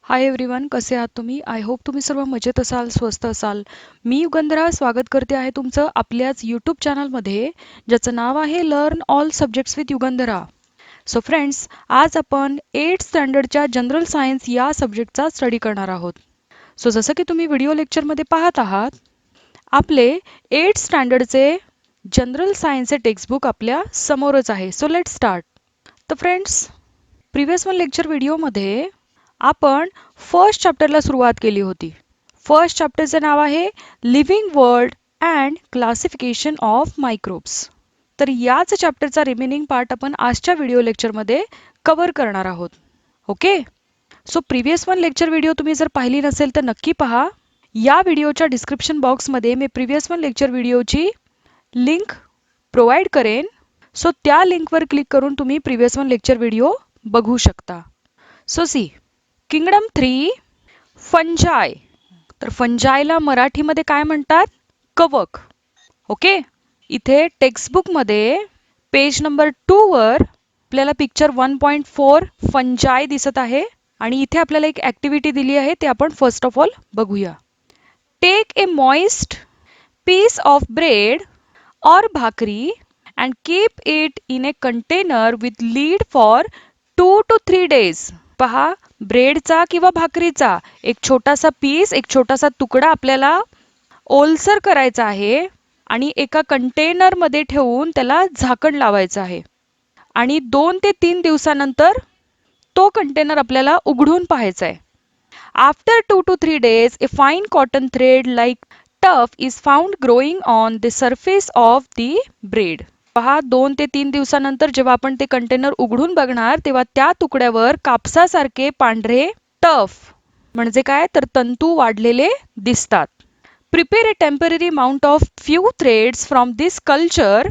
Hi everyone, कसे आहात तुम्ही? आय होप तुम्ही सर्व मजेत असाल, स्वस्थ असाल. मी युगंधरा स्वागत करते आहे तुमचं आपल्याच यूट्यूब चॅनलमध्ये, ज्याचं नाव आहे learn all subjects with Yugandhara. So friends, आज आपण 8th स्टँडर्डच्या जनरल सायन्स या सब्जेक्टचा स्टडी करणार आहोत. सो जसं की तुम्ही व्हिडिओ लेक्चरमध्ये पाहत आहात, आपले 8th स्टँडर्डचे जनरल सायन्सचे टेक्स्टबुक आपल्या समोरच आहे. So let start. तर फ्रेंड्स, प्रिव्हियस वन लेक्चर व्हिडिओमध्ये आपण फर्स्ट चॅप्टरला सुरुवात केली होती. फर्स्ट चॅप्टरचे नाव आहे living world and classification of microbes. तर याच चॅप्टरचा रिमेनिंग पार्ट आपण आजच्या व्हिडिओ लेक्चरमध्ये कव्हर करणार आहोत. Okay, so previous one lecture video तुम्ही जर पाहिली नसेल तर नक्की पहा. या व्हिडिओच्या डिस्क्रिप्शन बॉक्समध्ये मी प्रिव्हियस वन लेक्चर व्हिडिओची लिंक प्रोव्हाइड करेन. सो त्या लिंकवर क्लिक करून तुम्ही प्रिव्हियस वन लेक्चर व्हिडिओ बघू शकता. So see, kingdom 3 fungi. तर फंजायला मराठीमध्ये काय म्हणतात? कवक. ओके, इथे टेक्स्टबुकमध्ये पेज नंबर 2 वर आपल्याला पिक्चर 1.4 फंजाय दिसत आहे आणि इथे आपल्याला एक ऍक्टिव्हिटी दिली आहे, ते आपण फर्स्ट ऑफ ऑल बघूया. Take a moist piece of bread or bhakri and keep it in a container with lid for 2 to 3 days. पहा, ब्रेडचा किंवा भाकरीचा एक छोटासा पीस, एक छोटासा तुकडा आपल्याला ओलसर करायचा आहे आणि एका कंटेनर मध्ये ठेवून त्याला झाकण लावायचं आहे आणि 2 ते 3 दिवसानंतर तो कंटेनर आपल्याला उघडून पाहायचा आहे. After 2 to 3 days, a fine cotton thread like tuft is found growing on the surface of the bread. पहा, 2 ते 3 दिवसानंतर जेव्हा आपण ते कंटेनर उघडून बघणार तेव्हा त्या तुकड्यावर कापसासारखे पांढरे टफ म्हणजे काय तर तंतू वाढलेले दिसतात. Prepare a temporary mount of few threads from this culture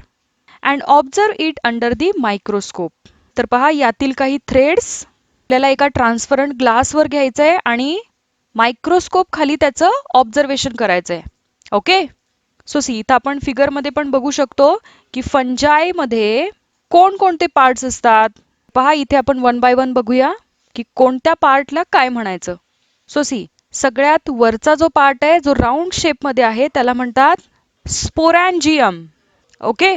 and observe it under the microscope. तर पहा, यातील काही थ्रेड्स आपल्याला एका ट्रान्सपरंट ग्लासवर घ्यायचं आहे आणि मायक्रोस्कोप खाली त्याचं ऑब्झर्वेशन करायचं आहे. ओके, सो सी, इथं आपण फिगरमध्ये पण बघू शकतो की फंजाय मध्ये कोणकोणते पार्ट्स असतात. पहा, इथे आपण वन बाय वन बघूया की कोणत्या पार्टला काय म्हणायचं. सो सी, सगळ्यात वरचा जो पार्ट आहे, जो राऊंड शेप मध्ये आहे, त्याला म्हणतात स्पोरॅन्जियम. ओके,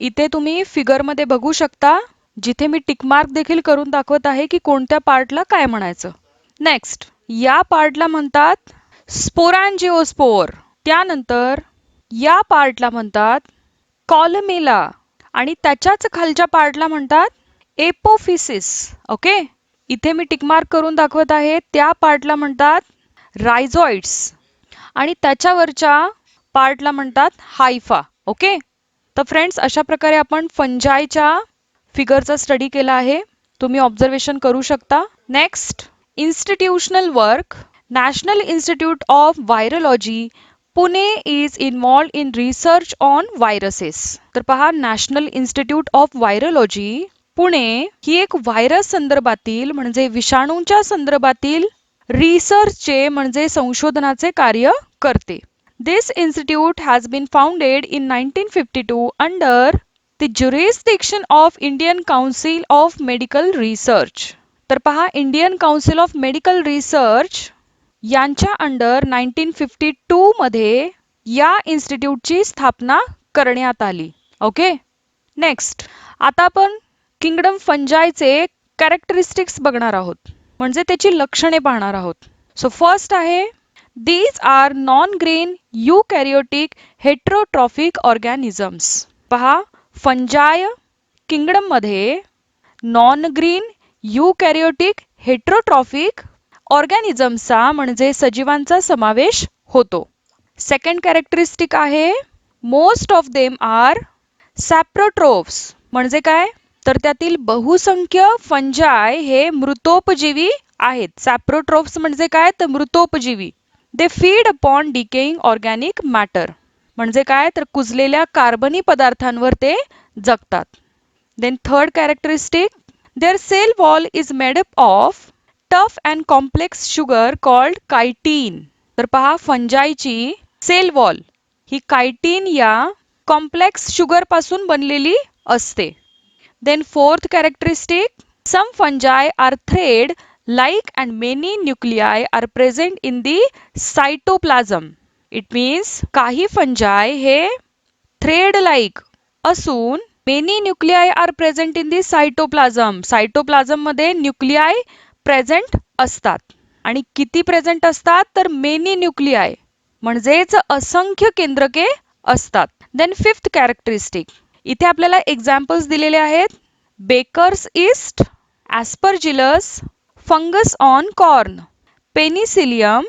इथे तुम्ही फिगरमध्ये बघू शकता, जिथे मी टिक मार्क देखील करून दाखवत आहे की कोणत्या पार्टला काय म्हणायचं. नेक्स्ट, या पार्टला म्हणतात स्पोरॅन्जिओस्पोर. त्यानंतर या पार्टला म्हणतात कॉलमेला आणि त्याच्याच खालच्या पार्टला म्हणतात एपोफिसिस. ओके, इथे मी टिक मार्क करून दाखवत आहे, त्या पार्टला म्हणतात रायझॉइड्स आणि त्याच्यावरच्या पार्टला म्हणतात हायफा. ओके, तर फ्रेंड्स, अशा प्रकारे आपण फंजायच्या फिगरचा स्टडी केला आहे. तुम्ही ऑब्झर्वेशन करू शकता. Next, institutional work. National institute of virology Pune is involved in research on viruses. तर पहा, national institute of virology Pune ही एक व्हायरस संदर्भातील म्हणजे विषाणूंच्या संदर्भातील रिसर्चचे म्हणजे संशोधनाचे कार्य करते. This institute has been founded in 1952 under the jurisdiction of Indian Council of Medical Research. तर पहा, Indian council of medical research यांच्या अंडर 1952 मध्ये या इन्स्टिट्यूटची स्थापना करण्यात आली. ओके, नेक्स्ट, आता आपण किंगडम फंजायचे कॅरेक्टरिस्टिक्स बघणार आहोत, म्हणजे त्याची लक्षणे पाहणार आहोत. सो फर्स्ट आहे, these are non-green eukaryotic heterotrophic organisms. पहा, फंजाय किंगडम मध्ये नॉन ग्रीन युकॅरियोटिक हेट्रोट्रॉफिक ऑर्गॅनिझमचा म्हणजे सजीवांचा समावेश होतो. सेकंड कॅरेक्टरिस्टिक आहे, मोस्ट ऑफ देम आर सॅप्रोट्रोफ्स. म्हणजे काय तर त्यातील बहुसंख्य फंजाय हे मृतोपजीवी आहेत. सॅप्रोट्रोफ्स म्हणजे काय तर मृतोपजीवी. They feed upon decaying organic matter. म्हणजे काय तर कुजलेल्या कार्बनी पदार्थांवर ते जगतात. Then third characteristic, their cell wall is made up of tough and complex sugar called chitin. तर पहा, फंजायची सेल वॉल ही कायटीन या कॉम्प्लेक्स शुगर पासून बनलेली असते. Then fourth characteristic, some fungi are thread like and many nuclei are present in the cytoplasm. It means काही fungi हे thread like असून many nuclei are present in the cytoplasm. Cytoplasm मध्ये nuclei present असतात आणि किती present असतात तर many nuclei म्हणजेच असंख्य केंद्रके असतात. Then fifth characteristic, इथे आपल्याला examples दिलेले आहेत. Baker's yeast, aspergillus, fungus on corn, penicillium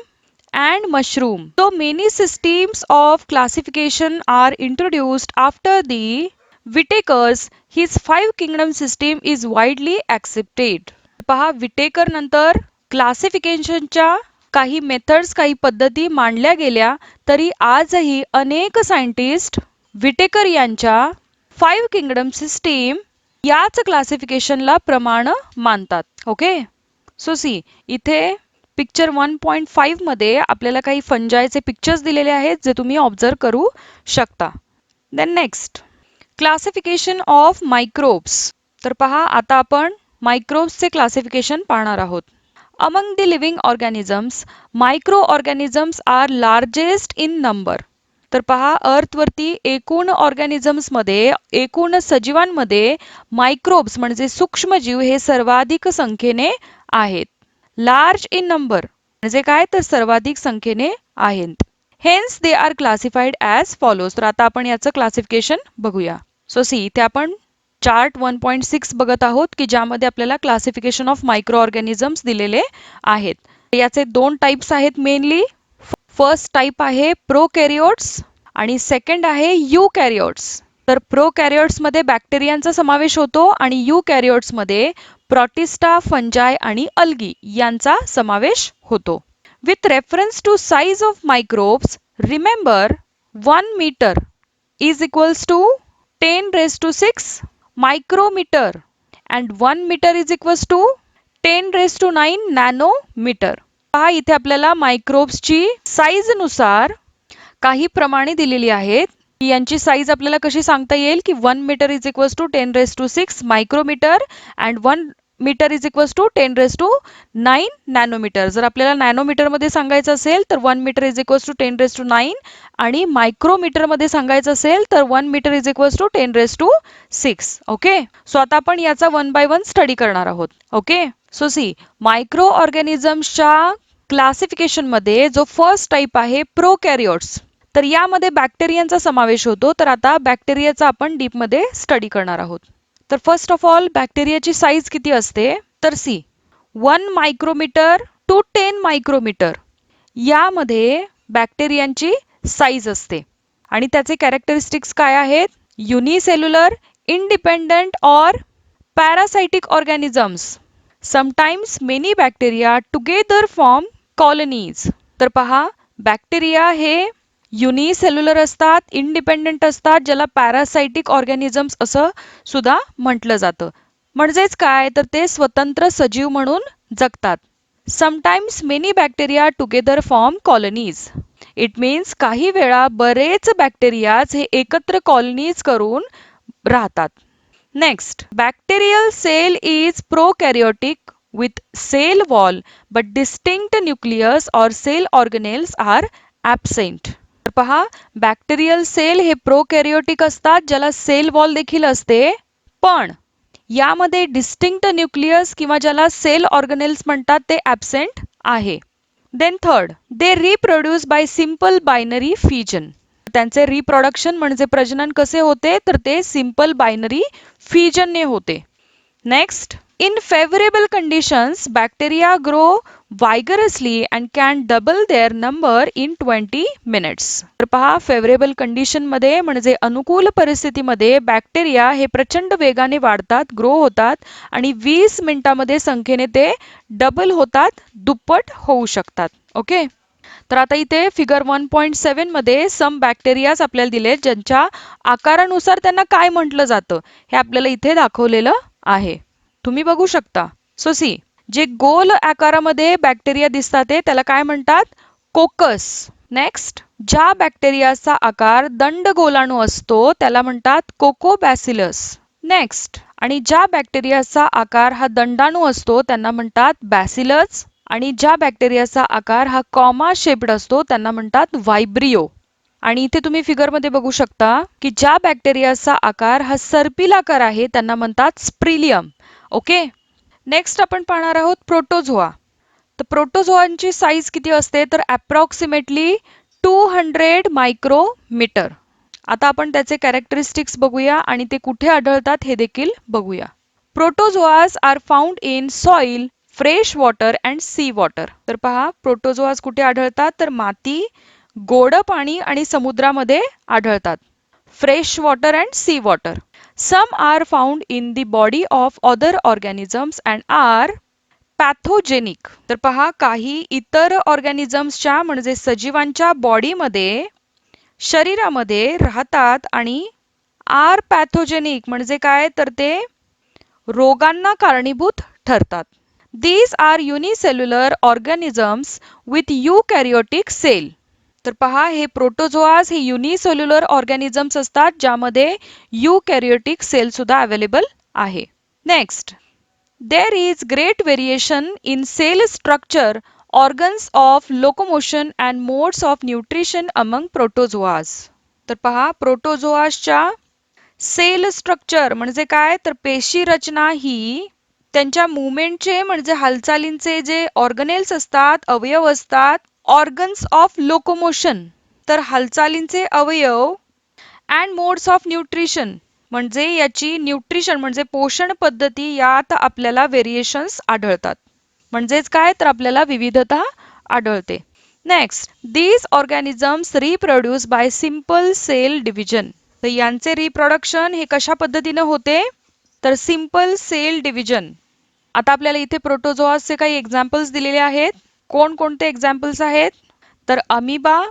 and mushroom. So many systems of classification are introduced after the Whitaker's. His five kingdom system is widely accepted. पहा विटेकर नंतर क्लासिफिकेशनच्या काही मेथड्स काही पद्धती मांडल्या गेल्या तरी आजही अनेक सायंटिस्ट विटेकर यांच्या 5 किंगडम सिस्टीम याच क्लासिफिकेशनला प्रमाण मानतात. ओके, सो सी इथे पिक्चर 1.5 मध्ये आपल्याला काही फंजायचे पिक्चर्स दिलेले आहेत जे तुम्ही ऑब्झर्व करू शकता. Then next, classification of microbes. तर पहा आता आपण मायक्रोब्सचे क्लासिफिकेशन पाहणार आहोत. Among the living organisms, microorganisms are largest in number. तर पहा अर्थवरती एकूण ऑर्गॅनिझम्स मध्ये एकूण सजीवांमध्ये मायक्रोब्स म्हणजे सूक्ष्मजीव हे सर्वाधिक संख्येने आहेत. लार्ज इन नंबर म्हणजे काय तर सर्वाधिक संख्येने आहेत. Hence they are classified as follows. तर आता आपण याचं क्लासिफिकेशन बघूया. सो सी इथे आपण चार्ट 1.6 बघत आहोत की ज्यामध्ये आपल्याला क्लासिफिकेशन ऑफ मायक्रो ऑर्गॅनिझम्स दिलेले आहेत. याचे दोन टाइप्स आहेत मेनली. फर्स्ट टाइप आहे प्रोकॅरियोट्स आणि सेकंड आहे यूकॅरियोट्स. तर प्रोकॅरियोट्स मध्ये बॅक्टेरियांचा समावेश होतो आणि यूकॅरियोट्स मध्ये प्रोटिस्टा, फंजाई आणि अल्गी यांचा समावेश होतो. With reference to size of microbes, remember 1 meter is equals to 10 raised to 6 micrometer and 1 meter is equals to 10 raised to 9 nanometer. पहा इथे आपल्याला मायक्रोब्सची साईज नुसार काही प्रमाणे दिलेली आहेत. यांची साईज आपल्याला कशी सांगता येईल की 1 metre is equals to 10 raised to 6 micrometre and 1 metre is equals to 10 raised to 9 nanometre. जर आपल्याला नॅनोमीटर मध्ये सांगायचं असेल तर 1 metre is equals to 10 raised to 9 आणि मायक्रोमीटर मध्ये सांगायचं असेल तर 1 metre is equals to 10 raised to 6. Okay, so आता आपण याचा 1 by 1 स्टडी करणार आहोत. ओके, सो सी मायक्रो ऑर्गॅनिझम्सच्या क्लासिफिकेशन मध्ये जो फर्स्ट टाइप आहे प्रोकॅरियोट्स, तर यामध्ये बॅक्टेरियांचा समावेश होतो. तर आता बॅक्टेरियाचा आपण डीप मध्ये स्टडी करणार आहोत. तर फर्स्ट ऑफ ऑल बॅक्टेरियाची साईज किती असते तर सी 1 मायक्रोमीटर टू 10 मायक्रोमीटर यामध्ये बॅक्टेरियांची साईज असते. आणि त्याचे कॅरेक्टरिस्टिक्स काय आहेत? युनिसेल्युलर, इंडिपेंडेंट और पॅरासाइटिक organisms. Sometimes many bacteria together form colonies. तर पहा बॅक्टेरिया हे युनिसेल्युलर असतात, इंडिपेंडेंट असतात, ज्याला पॅरासाइटिक ऑर्गॅनिझम्स असं सुद्धा म्हटलं जातं. म्हणजेच काय तर ते स्वतंत्र सजीव म्हणून जगतात. Sometimes many bacteria together form colonies. It means काही वेळा बरेच बॅक्टेरियाज हे एकत्र कॉलनीज करून राहतात. Next, bacterial cell is prokaryotic with cell wall but distinct nucleus or cell organelles are absent. तर पहा बॅक्टेरियल सेल हे प्रोकॅरियोटिक असतात ज्याला सेल वॉल देखील असते, पण यामध्ये डिस्टिंक्ट न्यूक्लियस किंवा ज्याला सेल ऑर्गनेल्स म्हणतात ते ॲब्सेंट आहे. Then third, they reproduce by simple binary fission. त्यांचे रिप्रोडक्शन म्हणजे प्रजनन कसे होते तर ते सिंपल बायनरी फिजनने होते. Next, in favorable conditions bacteria grow vigorously and can double their number in 20 minutes. तर पहा फेवरेबल कंडिशन मध्ये म्हणजे अनुकूल परिस्थितीमध्ये बॅक्टेरिया हे प्रचंड वेगाने वाढतात, ग्रो होतात आणि 20 मिनिटांमध्ये संख्येने ते डबल होतात, दुप्पट होऊ शकतात. ओके, तर आता इथे फिगर 1.7 मध्ये सम बॅक्टेरियाज आपल्याला दिले ज्यांच्या आकारानुसार त्यांना काय म्हटलं जातं हे आपल्याला इथे दाखवलेलं आहे. तुम्ही बघू शकता. सो सी जे गोल आकारामध्ये बॅक्टेरिया दिसतात त्याला काय म्हणतात? कोकस. नेक्स्ट, ज्या बॅक्टेरियाचा आकार दंडगोलाणू असतो त्याला म्हणतात कोकोबॅसिलस. नेक्स्ट, आणि ज्या बॅक्टेरियाचा आकार हा दंडाणू असतो त्यांना म्हणतात बॅसिलस, आणि ज्या बॅक्टेरियाचा आकार हा कॉमा शेप्ड असतो त्यांना म्हणतात व्हायब्रियो. आणि इथे तुम्ही फिगर मध्ये बघू शकता की ज्या बॅक्टेरियाचा आकार हा सर्पिलाकार आहे त्यांना म्हणतात स्प्रिलियम. ओके, नेक्स्ट आपण पाहणार आहोत प्रोटोझोआ. तर प्रोटोझोआंची साईज किती असते तर अप्रॉक्सिमेटली 200 मायक्रोमीटर. आता आपण त्याचे कॅरेक्टरिस्टिक्स बघूया आणि ते कुठे आढळतात हे देखील बघूया. Protozoas are found in soil, fresh water and sea water. तर पहा प्रोटोझोआस कुठे आढळतात तर माती, गोड पाणी आणि समुद्रामध्ये आढळतात. Fresh water and sea water. Some are found in the body of other organisms and are pathogenic. तर पहा काही इतर ऑर्गॅनिझम्सच्या म्हणजे सजीवांच्या बॉडीमध्ये, शरीरामध्ये राहतात आणि आर पॅथोजेनिक म्हणजे काय तर ते रोगांना कारणीभूत ठरतात. These are unicellular organisms with eukaryotic cell. तर पहा हे प्रोटोझोआस हे युनिसेल्युलर ऑर्गॅनिझम्स असतात ज्यामध्ये युकॅरियोटिक सेल सुद्धा अवेलेबल आहे. Next, there is great variation in cell structure, organs of locomotion and modes of nutrition among protozoas. तर पहा प्रोटोझोआसच्या सेल स्ट्रक्चर म्हणजे काय तर पेशी रचना ही त्यांच्या मुवमेंटचे म्हणजे हालचालींचे जे ऑर्गनेल्स असतात, अवयव असतात, ऑर्गन्स ऑफ लोकोमोशन तर हालचालींचे अवयव, अँड मोड्स ऑफ न्यूट्रिशन म्हणजे याची न्यूट्रिशन म्हणजे पोषण पद्धती यात आपल्याला व्हेरिएशन्स आढळतात. म्हणजेच काय तर आपल्याला विविधता आढळते. Next, these organisms reproduce by simple cell division. तर यांचे रिप्रोडक्शन हे कशा पद्धतीने होते तर सिंपल सेल डिव्हिजन. आता आपल्याला इथे प्रोटोझोआसचे काही एक्झाम्पल्स दिलेले आहेत. कोणकोणते एक्झाम्पल्स आहेत तर amoeba,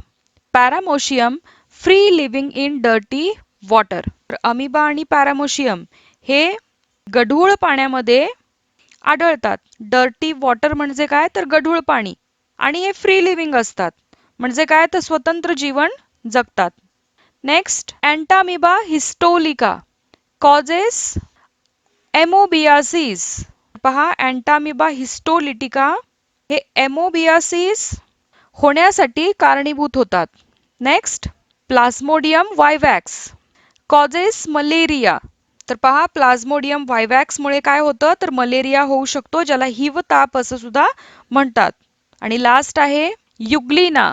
paramecium, free living in dirty water. तर अमिबा आणि पॅरामोशियम हे गढूळ पाण्यामध्ये आढळतात. डर्टी वॉटर म्हणजे काय तर गढूळ पाणी, आणि हे फ्री लिव्हिंग असतात म्हणजे काय तर स्वतंत्र जीवन जगतात. Next, entamoeba histolytica causes amoebiasis. पहा अँटामिबा हिस्टोलिटिका हे एमोबियासिस होण्यासाठी कारणीभूत होतात. Next, plasmodium vivax causes malaria. तर पहा प्लाझ्मोडियम वायवॅक्स मुळे काय होतं तर मलेरिया होऊ शकतो ज्याला हिव ताप असं सुद्धा म्हणतात. आणि लास्ट आहे युग्लिना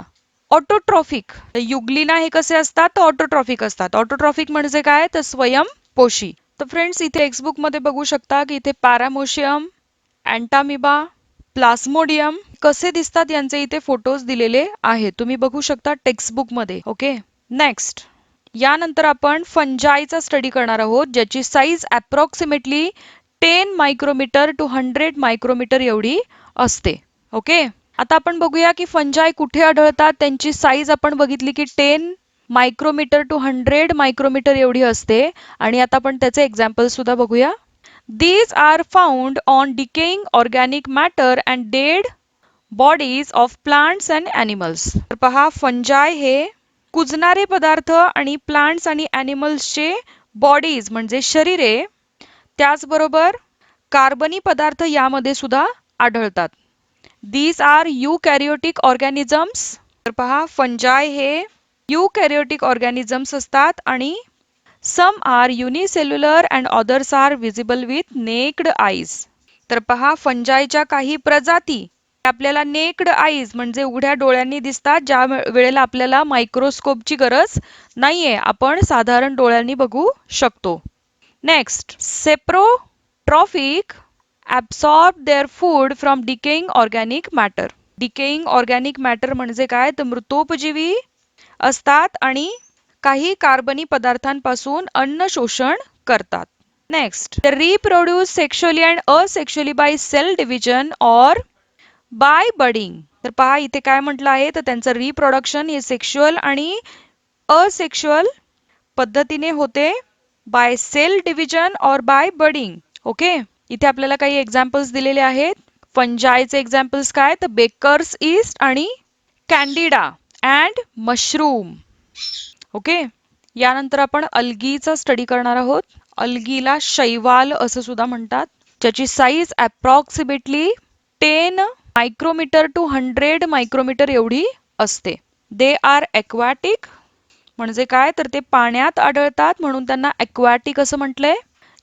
ऑटोट्रॉफिक. युग्लिना हे कसे असतात तर ऑटोट्रॉफिक असतात. ऑटोट्रॉफिक म्हणजे काय तर स्वयंपोषी. तर फ्रेंड्स इथे टेक्स्टबुक मध्ये बघू शकता की इथे पॅरामोशियम, अँटामिबा, प्लाझ्मोडियम कसे दिसतात यांचे इथे फोटोज दिलेले आहेत. तुम्ही बघू शकता टेक्स्टबुक मध्ये. ओके, नेक्स्ट, यानंतर आपण फंजाईचा स्टडी करणार आहोत ज्याची size approximately 10 micrometer to 100 micrometer एवढी असते. ओके, आता आपण बघूया की फंजाई कुठे आढळतात. त्यांची साईज आपण बघितली की 10 मायक्रोमीटर टू 100 मायक्रोमीटर एवढी असते. आणि आता आपण त्याचे एक्झाम्पल सुद्धा बघूया. These are found on decaying organic matter and dead bodies of plants and animals. तर पहा फंजाई हे कुजणारे पदार्थ आणि प्लांट्स आणि ॲनिमल्सचे बॉडीज म्हणजे शरीरे, त्याचबरोबर कार्बनी पदार्थ यामध्ये सुद्धा आढळतात. These are eukaryotic organisms. तर पहा फंजाई हे eukaryotic organisms असतात आणि some are unicellular and others are visible with naked eyes. तर पहा फंजाईच्या काही प्रजाती आपल्याला नेक्ड आईज म्हणजे उघड्या डोळ्यांनी दिसतात, ज्या वेळेला आपल्याला मायक्रोस्कोपची गरज नाहीये, आपण साधारण डोळ्यांनी बघू शकतो. Next, saprotrophic absorb their food from decaying organic matter. Decaying organic matter म्हणजे काय तर मृतोपजीवी असतात आणि काही कार्बनी पदार्थांपासून अन्न शोषण करतात. Next, reproduce sexually and asexually by cell division or by budding. तर पहा इथे काय म्हटलं आहे तर त्यांचं रिप्रोडक्शन हे सेक्शुअल आणि असेक्शुअल पद्धतीने होते by cell division or by budding. Okay, इथे आपल्याला काही एक्झाम्पल्स दिलेले आहेत. फंजाईचे एक्झाम्पल्स काय तर बेकर्स ईस्ट आणि कॅन्डिडा अँड मशरूम. ओके, यानंतर आपण अल्गीचा स्टडी करणार आहोत. अल्गीला शैवाल असं सुद्धा म्हणतात, ज्याची size approximately 10 micrometer to 100 micrometer एवढी असते. दे आर एक्वाटिक, म्हणजे काय तर ते पाण्यात आढळतात म्हणून त्यांना एक्वाटिक असं म्हटलंय.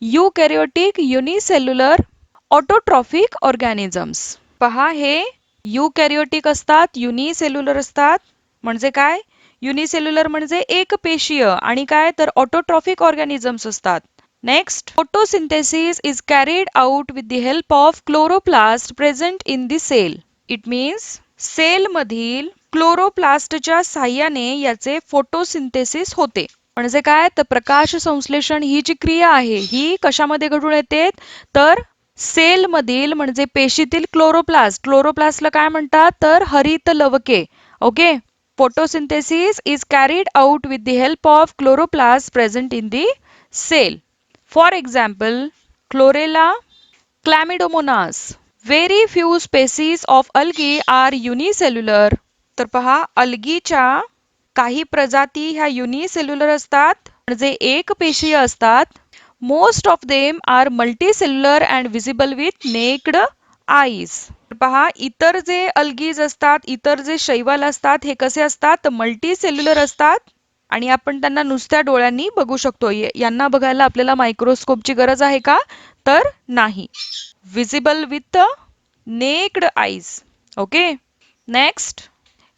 युकॅरियोटिक युनिसेल्युलर ऑटोट्रॉफिक ऑर्गॅनिझम्स. पहा, हे युकॅरियोटिक असतात, युनिसेल्युलर असतात. म्हणजे काय? युनिसेल्युलर म्हणजे एकपेशीय आणि काय तर ऑटोट्रॉफिक ऑर्गॅनिझम्स असतात. Next, photosynthesis is carried out with the help of chloroplast present in the cell. It means cell मधील क्लोरोप्लास्टच्या साह्याने याचे फोटोसिंथेसिस होते. म्हणजे काय तर प्रकाश संश्लेषण ही जी क्रिया आहे ही कशामध्ये घडून येते तर सेल मधील म्हणजे पेशीतील क्लोरोप्लास्ट. क्लोरोप्लास्टला काय म्हणतात तर हरित लवके. Okay. Photosynthesis is carried out with the help of chloroplast present in the cell. For example, Chlorella, Chlamydomonas. Very few species of algae are unicellular. तर पहा, अल्गीच्या काही प्रजाती ह्या युनिसेल्युलर असतात म्हणजे एक पेशीय असतात. Most of them are multicellular and visible with naked eyes. पहा, इतर जे अल्गीज असतात, इतर जे शैवाल असतात हे कसे असतात मल्टीसेल्युलर असतात आणि आपण त्यांना नुसत्या डोळ्यांनी बघू शकतो. यांना बघायला आपल्याला मायक्रोस्कोपची गरज आहे का तर नाही. Visible with naked eyes. Okay. Next,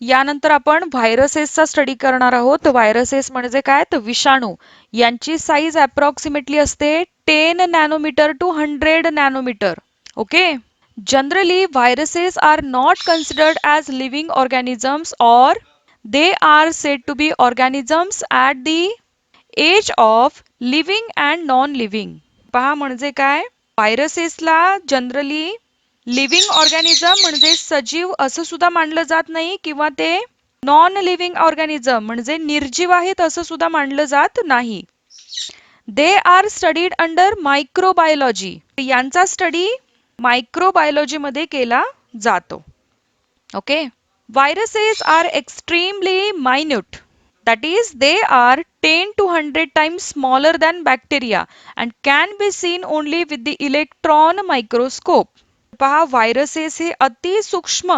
यानंतर आपण व्हायरसेसचा स्टडी करणार आहोत. व्हायरसेस म्हणजे काय तर विषाणू. यांची साईज अप्रॉक्सिमेटली असते 10 nanometer to 100 nanometer. Okay. Generally viruses are not considered as living organisms or they are said to be organisms at the age of living and non-living. पहा, म्हणजे काय व्हायरसेसला जनरली लिव्हिंग ऑर्गॅनिझम म्हणजे सजीव असं सुद्धा मानलं जात नाही किंवा ते नॉन लिव्हिंग ऑर्गॅनिझम म्हणजे निर्जीव आहेत असं सुद्धा मानलं जात नाही. They are studied under microbiology. यांचा स्टडी मायक्रोबायोलॉजी मध्ये केला जातो. Okay. Viruses are extremely minute. That is, they are 10 to 100 times smaller than bacteria and can be seen only with the electron microscope. पहा, व्हायरसेस हे अति सूक्ष्म,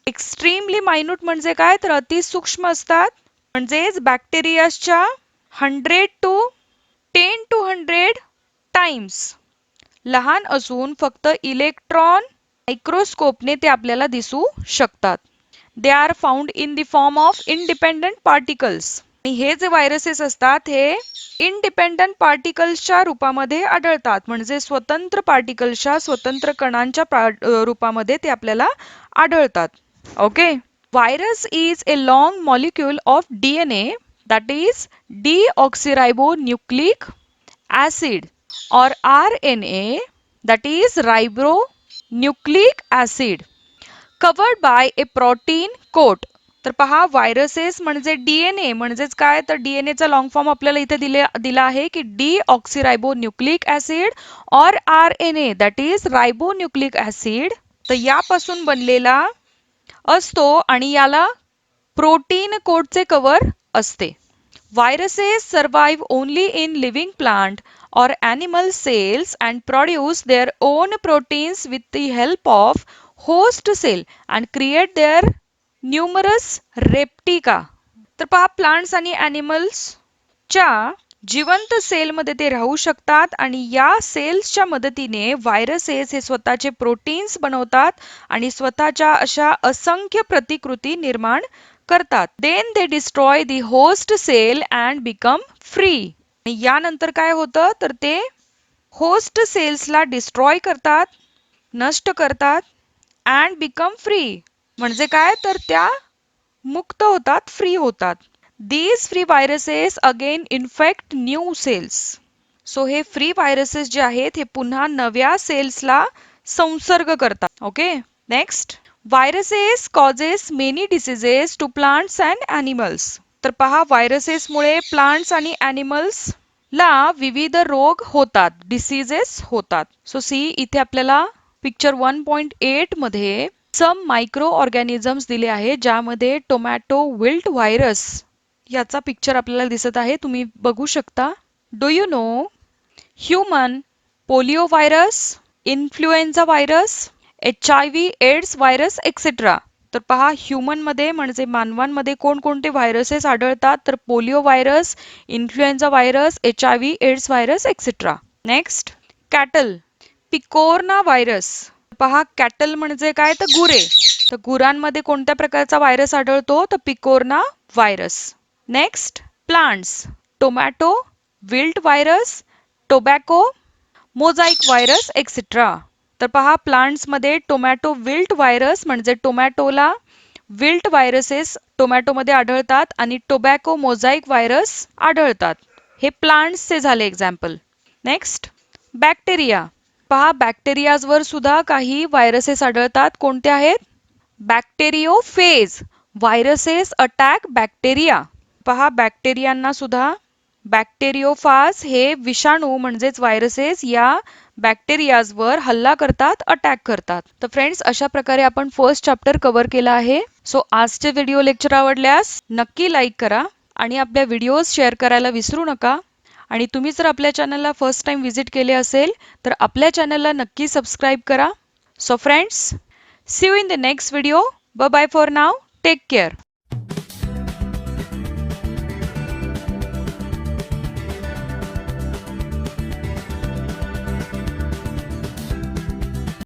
extremely minute म्हणजे काय तर अति सूक्ष्म असतात. म्हणजेच बॅक्टेरियाच्या 100 to 10 to 100 टाइम्स लहान असून फक्त इलेक्ट्रॉन मायक्रोस्कोपने ते आपल्याला दिसू शकतात. They are found in the form of independent particles. आणि हे जे व्हायरसेस असतात हे इंडिपेंडंट पार्टिकल्सच्या रूपामध्ये आढळतात म्हणजे स्वतंत्र पार्टिकल्सच्या स्वतंत्र कणांच्या रूपामध्ये ते आपल्याला आढळतात. Okay. Virus is a long molecule of DNA that is deoxyribonucleic acid और RNA that is ribonucleic acid covered by a protein coat. तर पहा, व्हायरसेस म्हणजे डीएनए म्हणजेच काय तर डीएनए चा लॉंग फॉर्म आपल्याला इथे दिला आहे की डीऑक्सिरायबोन्यूक्लिक ऍसिड और RNA that is ribonucleic acid. तर यापासून बनलेला असतो आणि याला प्रोटीन कोटचे कव्हर असते. Viruses survive only in living plant or animal cells and produce their own proteins with the help of host cell and create their numerous replica. तर पहा, plants आणि एनिमल्स च्या जिवंत सेल मध्ये ते राहू शकतात आणि या सेल्सच्या मदतीने व्हायरसेस हे स्वतःचे प्रोटीन्स बनवतात आणि स्वतःच्या अशा असंख्य प्रतिकृती निर्माण करतात. Then they destroy the host cell and become free. यानंतर काय होतं तर ते होस्ट सेल्सला डिस्ट्रॉय करतात, नष्ट करतात अँड बिकम फ्री म्हणजे काय तर त्या मुक्त होतात, फ्री होतात. These free viruses again infect new cells. So हे फ्री व्हायरसेस जे आहेत हे पुन्हा नव्या सेल्सला संसर्ग करतात. Okay. Next, viruses causes many diseases to plants and animals. तर पहा, व्हायरसेसमुळे प्लांट्स आणि ॲनिमल्स ला विविध रोग होतात, डिसीजेस होतात. सो सी, इथे आपल्याला पिक्चर 1.8 मध्ये सम मायक्रो ऑर्गॅनिझम्स दिले आहे ज्यामध्ये टोमॅटो विल्ट व्हायरस याचा पिक्चर आपल्याला दिसत आहे, तुम्ही बघू शकता. Do you know human polio virus, influenza virus, HIV AIDS virus etcetera. तर पहा ह्युमनमध्ये म्हणजे मानवांमध्ये कोणकोणते व्हायरसेस आढळतात तर polio virus, influenza virus, HIV AIDS virus etcetera. Next cattle picorna virus. पहा कॅटल म्हणजे काय तर गुरे. तर गुरांमध्ये कोणत्या प्रकारचा व्हायरस आढळतो तर picorna virus. Next plants tomato wilt virus, tobacco mosaic virus etcetera. तर पहा प्लांट्समध्ये टोमॅटो विल्ट व्हायरस म्हणजे टोमॅटोला विल्ट व्हायरसेस टोमॅटोमध्ये आढळतात आणि टोबॅको मोझाईक व्हायरस आढळतात. हे प्लांट्सचे झाले एक्झाम्पल. Next bacteria. पहा बॅक्टेरियाजवर सुद्धा काही व्हायरसेस आढळतात. कोणते आहेत? बॅक्टेरियोफेज व्हायरसेस अटॅक बॅक्टेरिया. पहा बॅक्टेरियांना सुद्धा बॅक्टेरियोफाज हे विषाणू म्हणजेच व्हायरसेस या बॅक्टेरियाजवर हल्ला करतात, अटॅक करतात. तर फ्रेंड्स अशा प्रकारे आपण फर्स्ट चॅप्टर कव्हर केला आहे. सो आजचे व्हिडिओ लेक्चर आवडल्यास नक्की लाईक करा आणि आपल्या व्हिडिओज शेअर करायला विसरू नका. आणि तुम्ही जर आपल्या चॅनलला फर्स्ट टाइम व्हिजिट केले असेल तर आपल्या चॅनलला नक्की सबस्क्राईब करा. So friends see you in the next video. Bye bye for now. Take care.